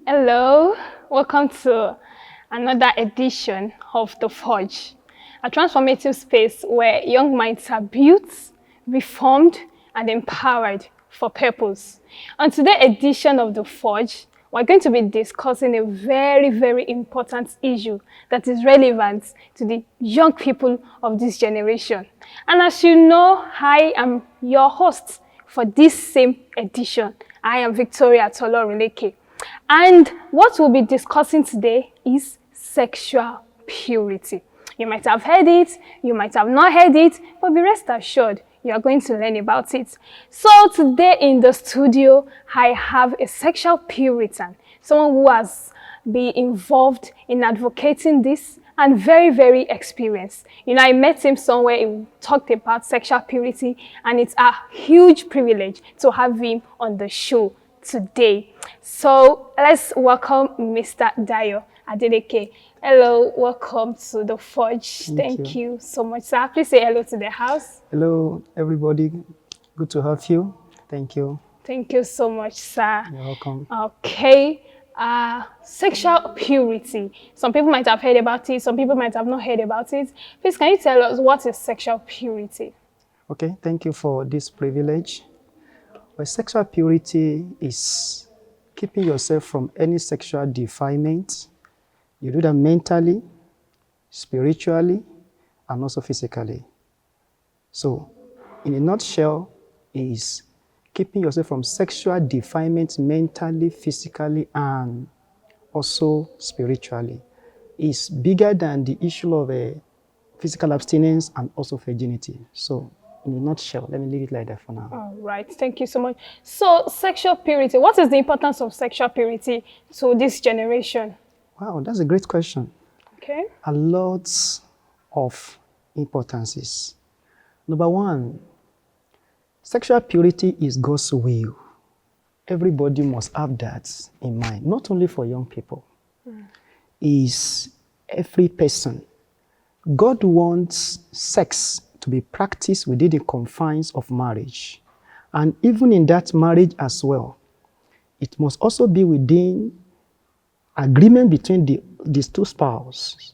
Hello, welcome to another edition of The Forge, a transformative space where young minds are built, reformed, and empowered for purpose. On today's edition of The Forge, we're going to be discussing a very important issue that is relevant to the young people of this generation. And as you know, I am your host for this same edition. I am Victoria Tolorunleke. And what we'll be discussing today is sexual purity. You might have heard it, you might have not heard it, but be rest assured, you are going to learn about it. So today in the studio, I have a sexual Puritan, someone who has been involved in advocating this and very experienced. You know, I met him somewhere, he talked about sexual purity, and it's a huge privilege to have him on the show today. So let's welcome Mr. Dayo Adeleke. Hello, welcome to The Forge. Thank you so much, sir. Please say hello to the house. Hello, everybody. Good to have you. Thank you. Thank you so much, sir. You're welcome. Okay. Sexual purity. Some people might have heard about it. Some people might have not heard about it. Please, can you tell us what is sexual purity? Okay, thank you for this privilege. Well, sexual purity is keeping yourself from any sexual defilement. You do that mentally, spiritually, and also physically. So, in a nutshell, is keeping yourself from sexual defilement mentally, physically, and also spiritually. It's bigger than the issue of physical abstinence and also virginity. So, in a nutshell, let me leave it like that for now. All right, thank you so much. So, sexual purity, what is the importance of sexual purity to this generation? Wow, that's a great question. Okay. A lot of importances. Number one, sexual purity is God's will. Everybody must have that in mind, not only for young people. Is every person. God wants sex to be practiced within the confines of marriage. And even in that marriage as well, it must also be within agreement between these two spouses.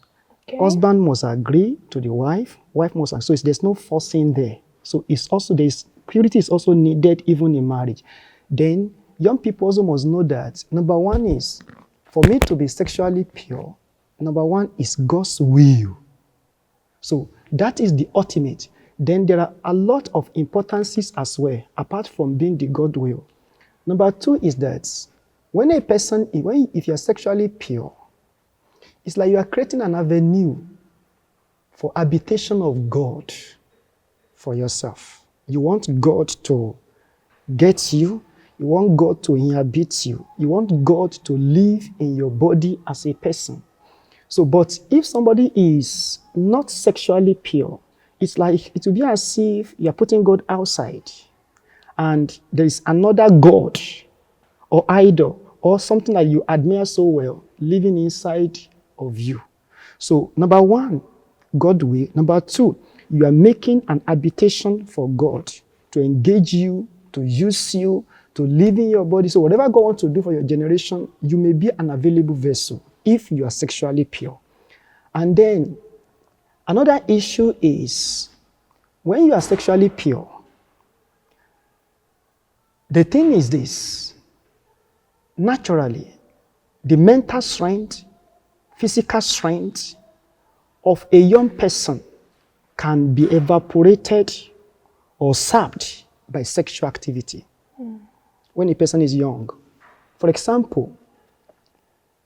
Okay. Husband must agree to the wife must agree. So there's no forcing there. So purity is also needed even in marriage. Then young people also must know that number one is, for me to be sexually pure, number one is God's will. So that is the ultimate. Then there are a lot of importances as well, apart from being the God will. Number two is that if you're sexually pure, it's like you are creating an avenue for habitation of God for yourself. You want God to get you. You want God to inhabit you. You want God to live in your body as a person. So, but if somebody is not sexually pure, it's like it will be as if you're putting God outside and there is another God or idol or something that you admire so well living inside of you. So, number one, God will. Number two, you are making an habitation for God to engage you, to use you, to live in your body. So whatever God wants to do for your generation, you may be an available vessel if you are sexually pure. And then another issue is when you are sexually pure, the thing is this: naturally, the mental strength, physical strength of a young person can be evaporated or sapped by sexual activity when a person is young. For example,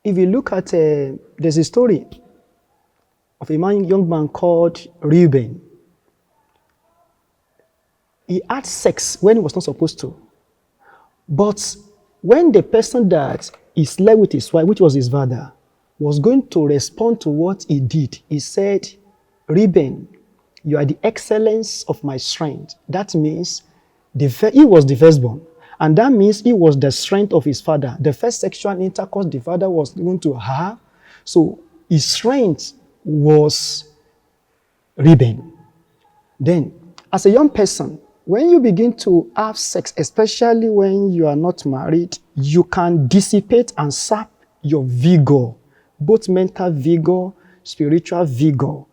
if you look at, there's a story of a young man called Reuben. He had sex when he was not supposed to. But when the person that he slept with his wife, which was his father, was going to respond to what he did, he said, Reuben, you are the excellence of my strength. That means he was the firstborn. And that means he was the strength of his father. The first sexual intercourse the father was going to have. So his strength was Reuben. Then, as a young person, when you begin to have sex, especially when you are not married, you can dissipate and sap your vigor, both mental vigor, spiritual vigor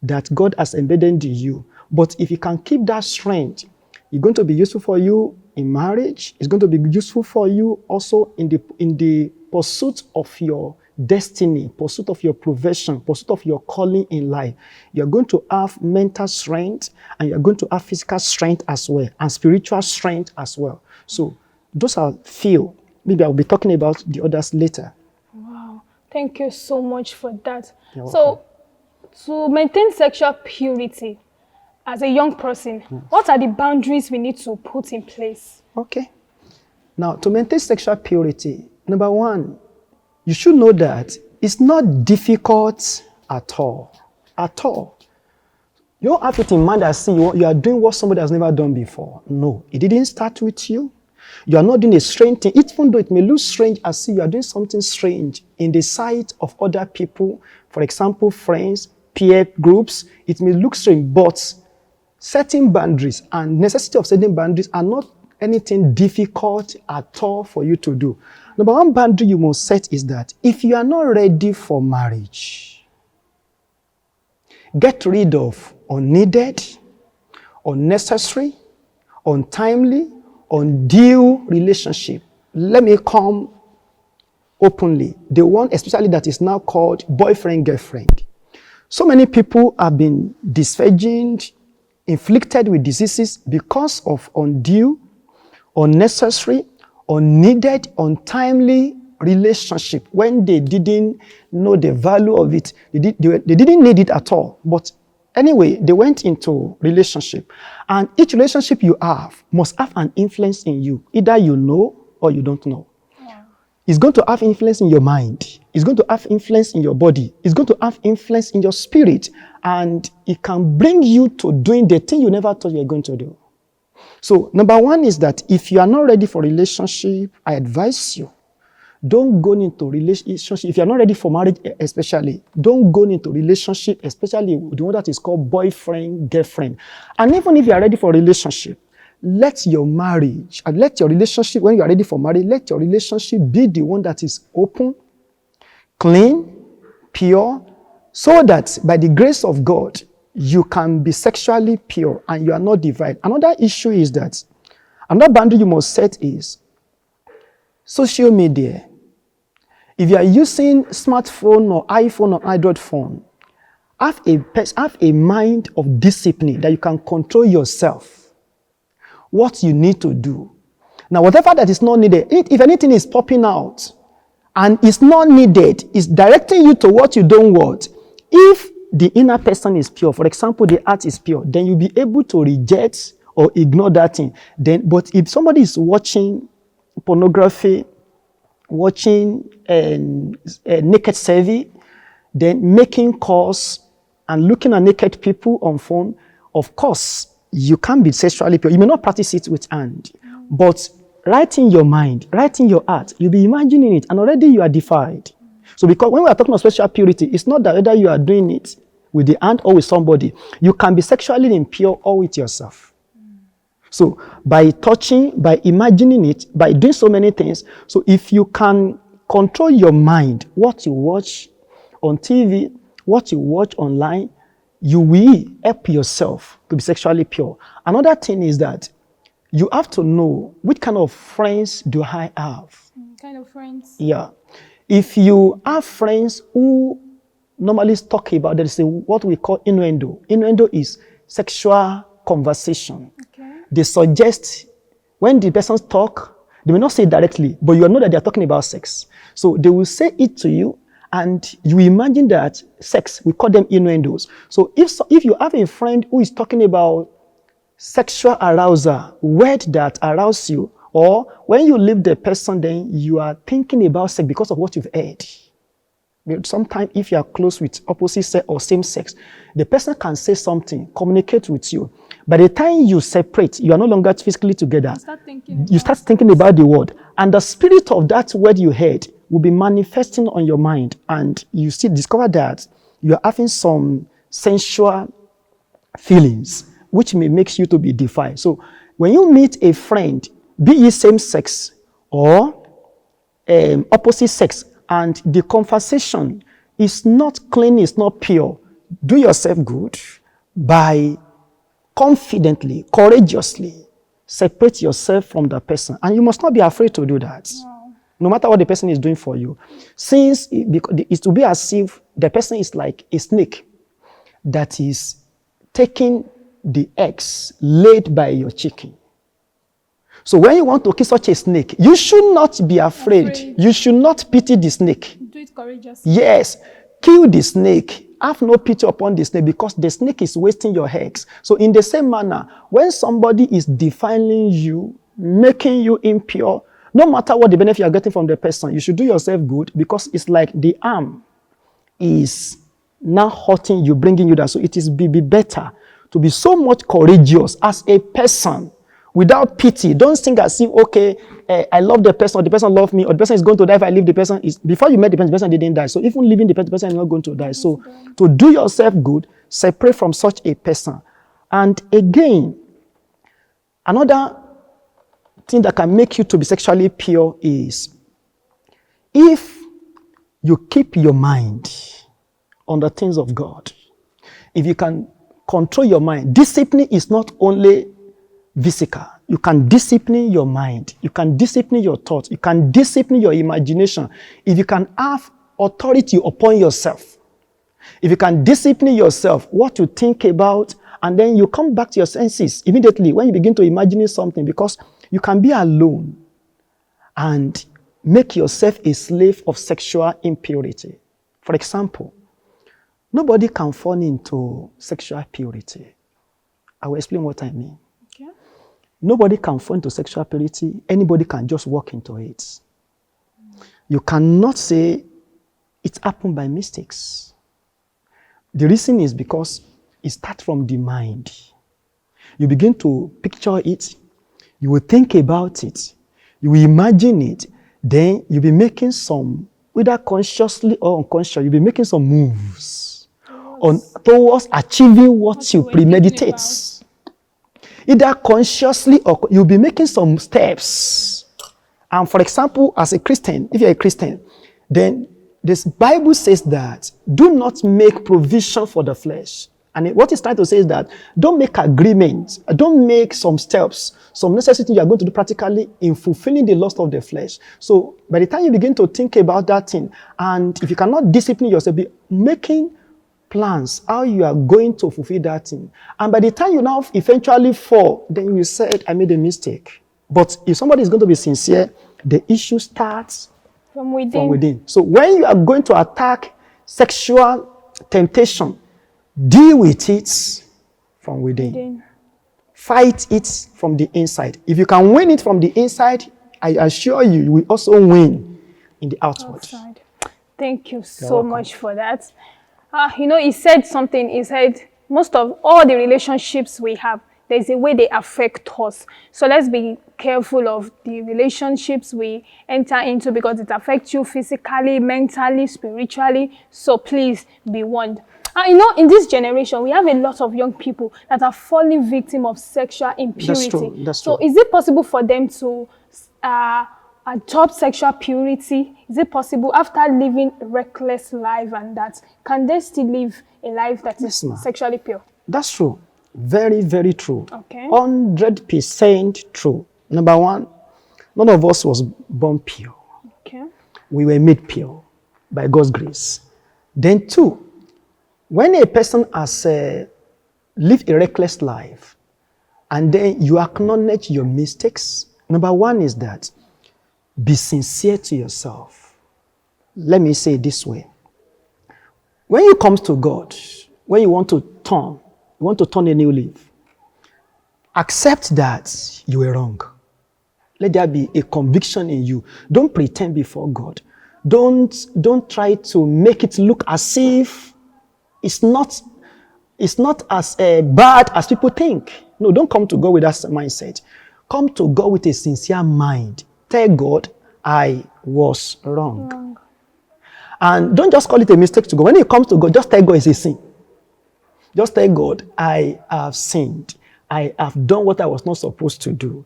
that God has embedded in you. But if you can keep that strength, it's going to be useful for you in marriage. It's going to be useful for you also in the pursuit of your destiny, pursuit of your profession, pursuit of your calling in life. You're going to have mental strength and you're going to have physical strength as well and spiritual strength as well. So those are few. Maybe I'll be talking about the others later. Wow. Thank you so much for that. You're So to maintain sexual purity as a young person, what are the boundaries we need to put in place? Okay. Now, to maintain sexual purity, number one, you should know that it's not difficult at all. At all. You don't have it in mind that see you are doing what somebody has never done before. No, it didn't start with you. You are not doing a strange thing, even though it may look strange as if you are doing something strange in the sight of other people. For example, friends, peer groups, it may look strange, but setting boundaries and necessity of setting boundaries are not anything difficult at all for you to do. Number one boundary you must set is that if you are not ready for marriage, get rid of unneeded, unnecessary, untimely, undue relationship. Let me come openly. The one especially that is now called boyfriend-girlfriend. So many people have been disvirgined, inflicted with diseases because of undue, unnecessary, unneeded, untimely relationship when they didn't know the value of it. They didn't need it at all. But anyway, they went into relationship. And each relationship you have must have an influence in you. Either you know or you don't know. Yeah. It's going to have influence in your mind. It's going to have influence in your body. It's going to have influence in your spirit. And it can bring you to doing the thing you never thought you were going to do. So, number one is that if you are not ready for relationship, I advise you, don't go into relationship. If you are not ready for marriage especially, don't go into relationship, especially the one that is called boyfriend, girlfriend. And even if you are ready for relationship, let your marriage, and let your relationship, when you are ready for marriage, let your relationship be the one that is open, clean, pure, so that by the grace of God, you can be sexually pure and you are not divided. Another issue is that, another boundary you must set is social media. If you are using smartphone or iPhone or Android phone, have a mind of discipline that you can control yourself. What you need to do. Now, whatever that is not needed, if anything is popping out and it's not needed, it's directing you to what you don't want. If the inner person is pure, for example, the heart is pure, then you'll be able to reject or ignore that thing. But if somebody is watching pornography, watching naked survey, then making calls and looking at naked people on phone, of course, you can't be sexually pure. You may not practice it with hand, but right in your mind, right in your heart, you'll be imagining it, and already you are defiled. So because when we are talking about sexual purity, it's not that whether you are doing it with the hand or with somebody. You can be sexually impure or with yourself. So by touching, by imagining it, by doing so many things, so if you can control your mind, what you watch on TV, what you watch online, you will help yourself to be sexually pure. Another thing is that you have to know which kind of friends do I have. Kind of friends? Yeah. If you have friends who normally talk about, there is what we call innuendo. Innuendo is sexual conversation. Okay. They suggest when the persons talk, they may not say it directly, but you know that they are talking about sex. So they will say it to you, and you imagine that sex, we call them innuendos. So if you have a friend who is talking about sexual arousal, word that arouse you, or when you leave the person, then you are thinking about sex because of what you've heard. Sometimes if you are close with opposite sex or same sex, the person can say something, communicate with you. By the time you separate, you are no longer physically together. You start thinking about the word. And the spirit of that word you heard will be manifesting on your mind. And you discover that you are having some sensual feelings, which may make you to be defiled. So when you meet a friend, be it same sex or opposite sex, and the conversation is not clean, it's not pure, do yourself good by confidently, courageously separate yourself from the person. And you must not be afraid to do that. Wow. No matter what the person is doing for you. Since it will be as if the person is like a snake that is taking the eggs laid by your chicken. So when you want to kill such a snake, you should not be afraid. You should not pity the snake. Do it courageously. Yes. Kill the snake. Have no pity upon the snake because the snake is wasting your eggs. So in the same manner, when somebody is defiling you, making you impure, no matter what the benefit you are getting from the person, you should do yourself good because it's like the arm is now hurting you, bringing you down. So it is be better to be so much courageous as a person without pity. Don't think as if, okay, I love the person, or the person loves me, or the person is going to die if I leave the person. Before you met the person didn't die. So even leaving the person is not going to die. So to do yourself good, separate from such a person. And again, another thing that can make you to be sexually pure is if you keep your mind on the things of God. If you can control your mind, discipline is not only physical. You can discipline your mind. You can discipline your thoughts. You can discipline your imagination. If you can have authority upon yourself, if you can discipline yourself, what you think about, and then you come back to your senses immediately when you begin to imagine something, because you can be alone and make yourself a slave of sexual impurity. For example, nobody can fall into sexual purity. I will explain what I mean. Nobody can fall into sexual purity. Anybody can just walk into it. You cannot say it happened by mistakes. The reason is because it starts from the mind. You begin to picture it. You will think about it. You will imagine it. Then you'll be making some, whether consciously or unconsciously, you'll be making some moves towards achieving what you premeditate. Either consciously or you'll be making some steps. And for example, as a Christian, if you're a Christian, then this Bible says that do not make provision for the flesh. And what it's trying to say is that don't make agreements, don't make some steps, some necessary things you are going to do practically in fulfilling the lust of the flesh. So by the time you begin to think about that thing, and if you cannot discipline yourself, be making plans how you are going to fulfill that thing. And by the time you now eventually fall, then you said, I made a mistake. But if somebody is going to be sincere, the issue starts from within. So when you are going to attack sexual temptation, deal with it from within. Fight it from the inside. If you can win it from the inside, I assure you, you will also win in the outside. Thank you so much for that. He said something. He said most of all the relationships we have, there's a way they affect us. So let's be careful of the relationships we enter into because it affects you physically, mentally, spiritually. So please be warned. In this generation, we have a lot of young people that are falling victim of sexual impurity. That's true. So is it possible for them to adopt sexual purity? Is it possible after living a reckless life and that? Can they still live a life that is sexually pure? That's true. Very, very true. Okay. 100% true. Number one, none of us was born pure. Okay. We were made pure by God's grace. Then two, when a person has lived a reckless life and then you acknowledge your mistakes, number one is that be sincere to yourself. Let me say it this way. When you come to God, when you want to turn a new leaf, accept that you were wrong. Let there be a conviction in you. Don't pretend before God. Don't try to make it look as if it's not as bad as people think. No, don't come to God with that mindset. Come to God with a sincere mind. Tell God, I was wrong. And don't just call it a mistake to God. When it comes to God, just tell God it's a sin. Just tell God, I have sinned. I have done what I was not supposed to do.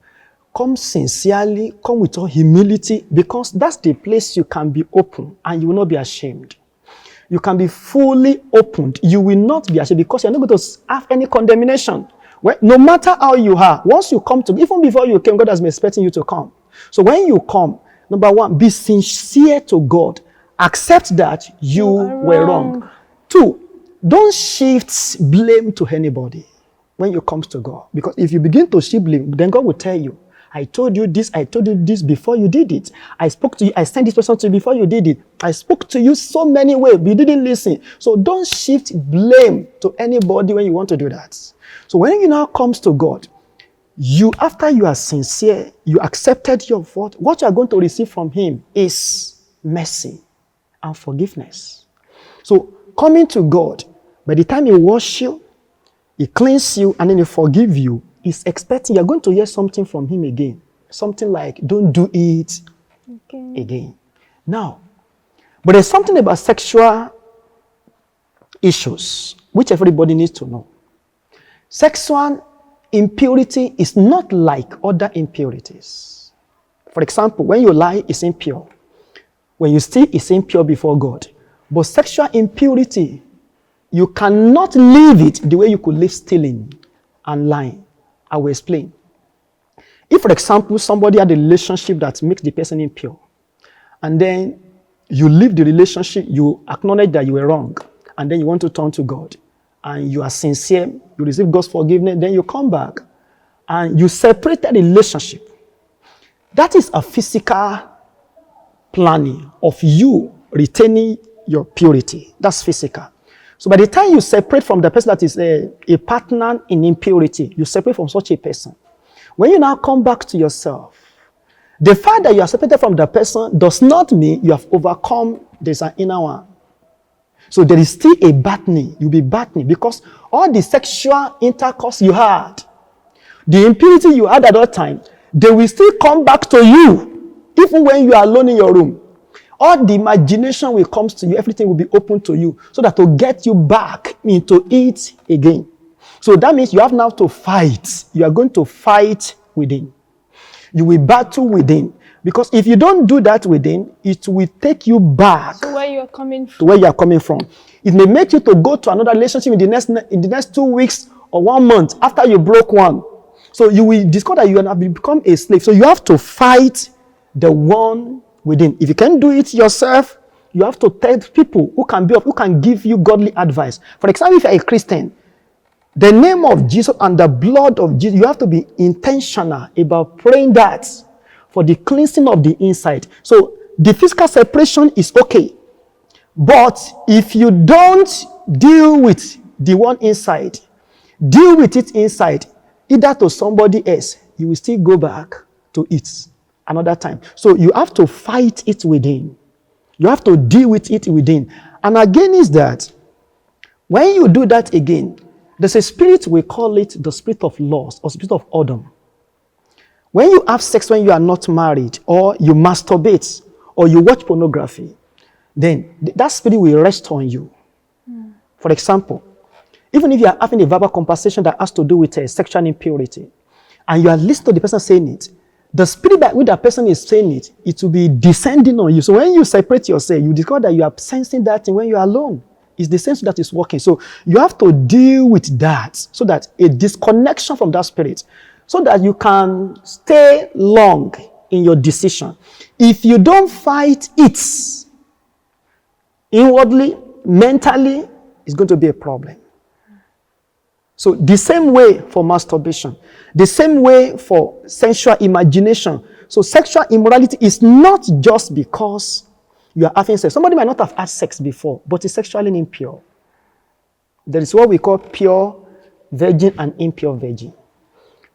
come sincerely, come with all humility, because that's the place you can be open and you will not be ashamed. You can be fully opened. You will not be ashamed because you're not going to have any condemnation. Well, no matter how you are, once you come to, even before you came, God has been expecting you to come. So when you come, number one, be sincere to God. Accept that you were wrong. 2, don't shift blame to anybody when you come to God. Because if you begin to shift blame, then God will tell you, I told you this before you did it. I spoke to you, I sent this person to you before you did it. I spoke to you so many ways, but you didn't listen. So don't shift blame to anybody when you want to do that. So when you now comes to God, after you are sincere, you accepted your fault, what you are going to receive from him is mercy and forgiveness. So coming to God, by the time he wash you, he cleans you, and then he forgive you, he's expecting you're going to hear something from him again. Something like, don't do it again. Now, but there's something about sexual issues which everybody needs to know. Sexual impurity is not like other impurities. For example, when you lie, it's impure. When you steal, it's impure before God. But sexual impurity, you cannot live it the way you could live stealing and lying. I will explain. If, for example, somebody had a relationship that makes the person impure, and then you leave the relationship, you acknowledge that you were wrong, and then you want to turn to God, and you are sincere, you receive God's forgiveness, then you come back, and you separate the relationship. That is a physical planning of you retaining your purity. That's physical. So by the time you separate from the person that is a partner in impurity, you separate from such a person. When you now come back to yourself, the fact that you are separated from the person does not mean you have overcome this inner one. So there is still a battling. You'll be battling because all the sexual intercourse you had, the impurity you had at that time, they will still come back to you, even when you are alone in your room. All the imagination will come to you, everything will be open to you, so that to get you back into it again. So that means you have now to fight. You are going to fight within. You will battle within. Because if you don't do that within, it will take you back to where you are coming from. To where you are coming from. It may make you to go to another relationship in the next 2 weeks or 1 month after you broke one. So you will discover that you have become a slave. So you have to fight the one within. If you can't do it yourself, you have to tell people who can give you godly advice. For example, if you're a Christian, the name of Jesus and the blood of Jesus, you have to be intentional about praying that for the cleansing of the inside. So the physical separation is okay. But if you don't deal with the one inside, deal with it inside, either to somebody else, you will still go back to it another time. So you have to fight it within. You have to deal with it within. And again is that when you do that again, there's a spirit, we call it the spirit of lust or spirit of Adam. When you have sex when you are not married, or you masturbate, or you watch pornography, then that spirit will rest on you. For example, even if you are having a verbal conversation that has to do with sexual impurity, and you are listening to the person saying it, the spirit that with that person is saying it, it will be descending on you. So when you separate yourself, you discover that you are sensing that thing when you are alone. It's the sense that is working. So you have to deal with that, so that a disconnection from that spirit, so that you can stay long in your decision. If you don't fight it inwardly, mentally, it's going to be a problem. So the same way for masturbation, the same way for sensual imagination. So sexual immorality is not just because you are having sex. Somebody might not have had sex before, but is sexually impure. There is what we call pure virgin and impure virgin.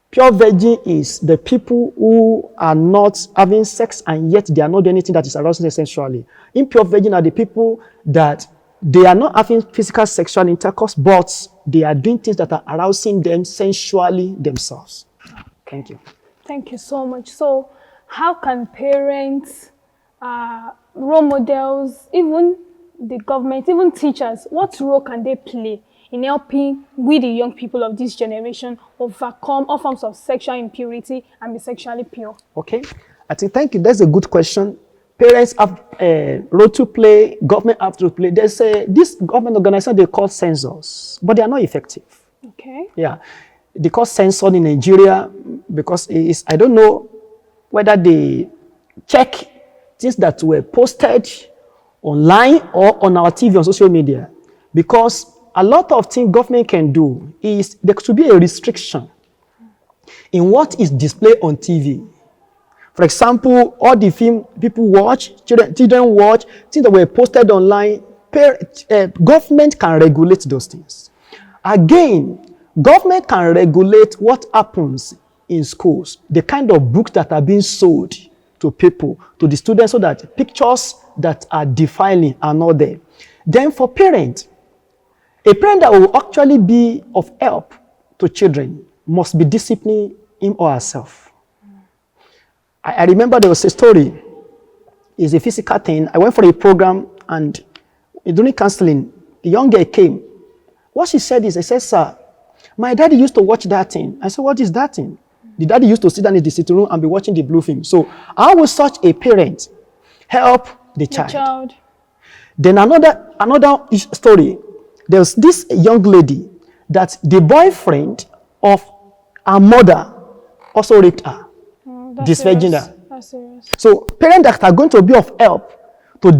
Pure virgin is the people who are not having sex and yet they are not doing anything that is arousing them sensually. Impure virgin are the people that they are not having physical sexual intercourse, but they are doing things that are arousing them sensually themselves. Thank you. Thank you so much. So how can parents, role models, even the government, even teachers, what role can they play in helping we, the young people of this generation, overcome all forms of sexual impurity and be sexually pure? Okay, I think, thank you. That's a good question. Parents have a role to play, government have to play. There's this government organization they call censors, but they are not effective. Okay. Yeah, they call censor in Nigeria because I don't know whether they check things that were posted online or on our TV on social media, because a lot of things government can do is there should be a restriction in what is displayed on TV. For example, all the film people watch, children watch, things that were posted online, government can regulate those things. Again, government can regulate what happens in schools, the kind of books that are being sold to people, to the students, so that pictures that are defiling are not there. Then for parents, a parent that will actually be of help to children must be disciplining him or herself. I remember there was a story. It's a physical thing. I went for a program, and during counseling, a young girl came. What she said is, I said, sir, my daddy used to watch that thing. I said, what is that thing? The daddy used to sit down in the sitting room and be watching the blue film. So how will such a parent help the child? Then another story. There was this young lady that the boyfriend of her mother also raped her. Disvirgin her. That's serious. So parents that are going to be of help to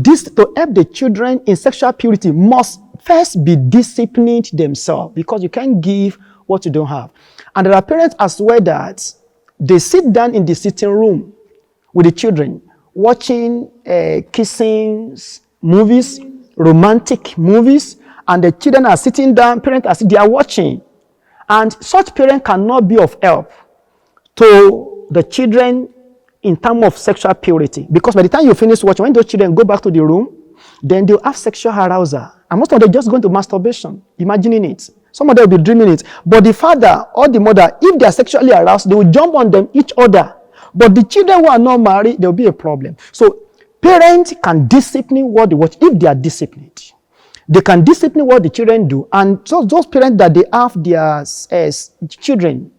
help the children in sexual purity must first be disciplined themselves, because you can't give what you don't have. And there are parents as well that they sit down in the sitting room with the children watching kissing movies, romantic movies, and the children are sitting down, they are watching. And such parents cannot be of help to the children in terms of sexual purity, because by the time you finish watching, when those children go back to the room, then they'll have sexual arousal, and most of them just go into masturbation, imagining it. Some of them will be dreaming it. But the father or the mother, if they are sexually aroused, they will jump on them each other. But the children who are not married, there will be a problem. So parents can discipline what they watch if they are disciplined. They can discipline what the children do, and so those parents that they have their children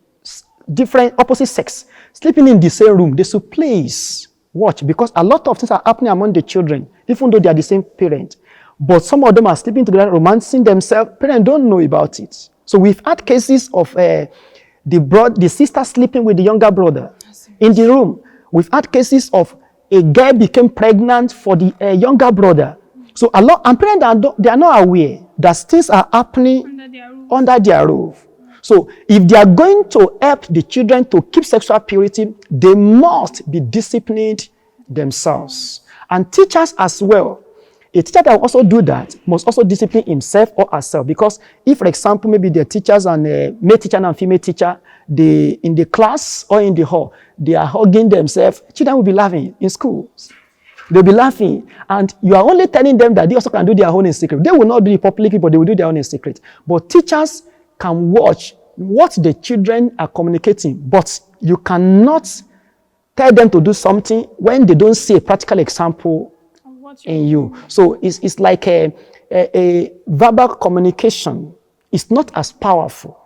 different opposite sex sleeping in the same room, they should please watch, because a lot of things are happening among the children, even though they are the same parent. But some of them are sleeping together, romancing themselves. Parents don't know about it. So we've had cases of the sister sleeping with the younger brother in the room. We've had cases of a girl became pregnant for the younger brother. So a lot, and parents they are not aware that things are happening under their roof. So if they are going to help the children to keep sexual purity, they must be disciplined themselves. And teachers as well. A teacher that will also do that must also discipline himself or herself. Because if, for example, maybe the teachers and male teacher and female teacher, in the class or in the hall, they are hugging themselves, children will be laughing in schools. They'll be laughing. And you are only telling them that they also can do their own in secret. They will not do it publicly, but they will do their own in secret. But teachers can watch what the children are communicating, but you cannot tell them to do something when they don't see a practical example in you. So it's like a verbal communication. It's not as powerful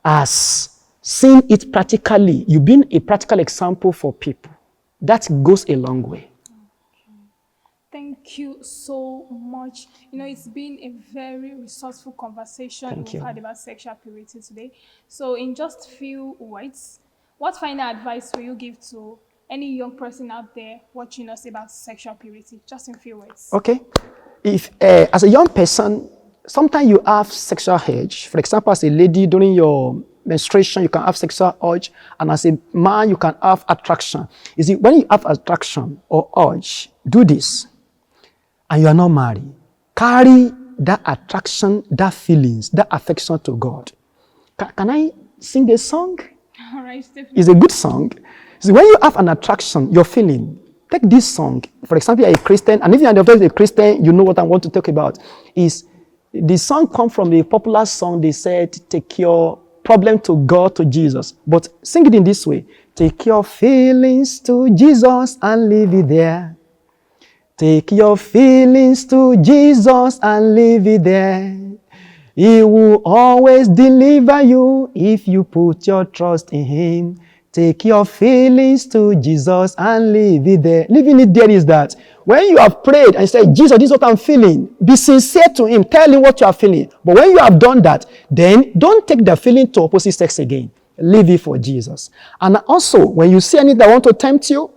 as seeing it practically. You've been a practical example for people. That goes a long way. Thank you so much. You know, it's been a very resourceful conversation we've had about sexual purity today. So in just few words, what final advice will you give to any young person out there watching us about sexual purity? Just in few words. Okay. If as a young person, sometimes you have sexual urge. For example, as a lady during your menstruation, you can have sexual urge, and as a man, you can have attraction. You see, when you have attraction or urge, do this. And you are not married, carry that attraction, that feelings, that affection to God. Can I sing a song? All right, Stephanie. It's a good song. So when you have an attraction, you're feeling, take this song. For example, you're a Christian, and if you're a Christian, you know what I want to talk about. Is the song come from a popular song, they said, take your problem to God, to Jesus. But sing it in this way. Take your feelings to Jesus and leave it there. Take your feelings to Jesus and leave it there. He will always deliver you if you put your trust in him. Take your feelings to Jesus and leave it there. Leaving it there is that when you have prayed and said, Jesus, this is what I'm feeling, be sincere to him. Tell him what you are feeling. But when you have done that, then don't take the feeling to opposite sex again. Leave it for Jesus. And also, when you see anything that want to tempt you,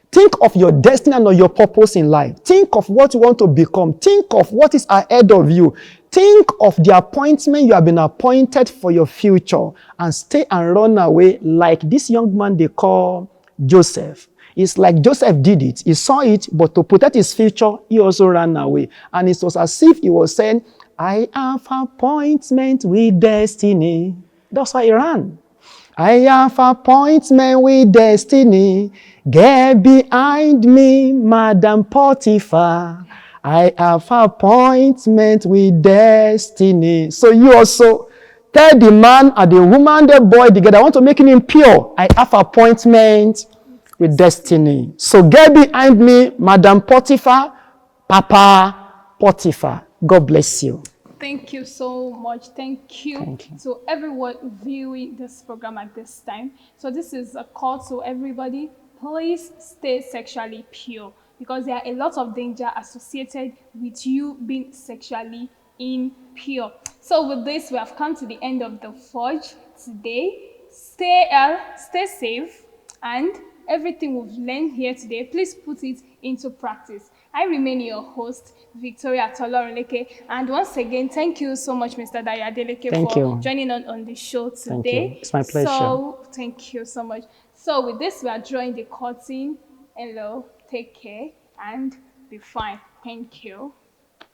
think of your destiny and of your purpose in life. Think of what you want to become. Think of what is ahead of you. Think of the appointment you have been appointed for your future, and stay and run away like this young man they call Joseph. It's like Joseph did it. He saw it, but to protect his future, he also ran away. And it was as if he was saying, I have appointment with destiny. That's why he ran. I have appointment with destiny. Get behind me, Madam Potiphar. I have appointment with destiny. So you also tell the man and the woman, the boy, together, I want to make him impure. I have appointment with destiny. So get behind me, Madam Potiphar, Papa Potiphar. God bless you. Thank you so much. Thank you to everyone viewing this program at this time. So this is a call to everybody. Please stay sexually pure, because there are a lot of danger associated with you being sexually impure. So with this, we have come to the end of the Forge today. Stay safe, and everything we've learned here today, please put it into practice. I remain your host, Victoria Tolorunleke, and once again, thank you so much, Mr. Dayo Adeleke, for joining on the show today. Thank you. It's my pleasure. So, thank you so much. So, with this, we are drawing the curtain. Hello, take care, and be fine. Thank you.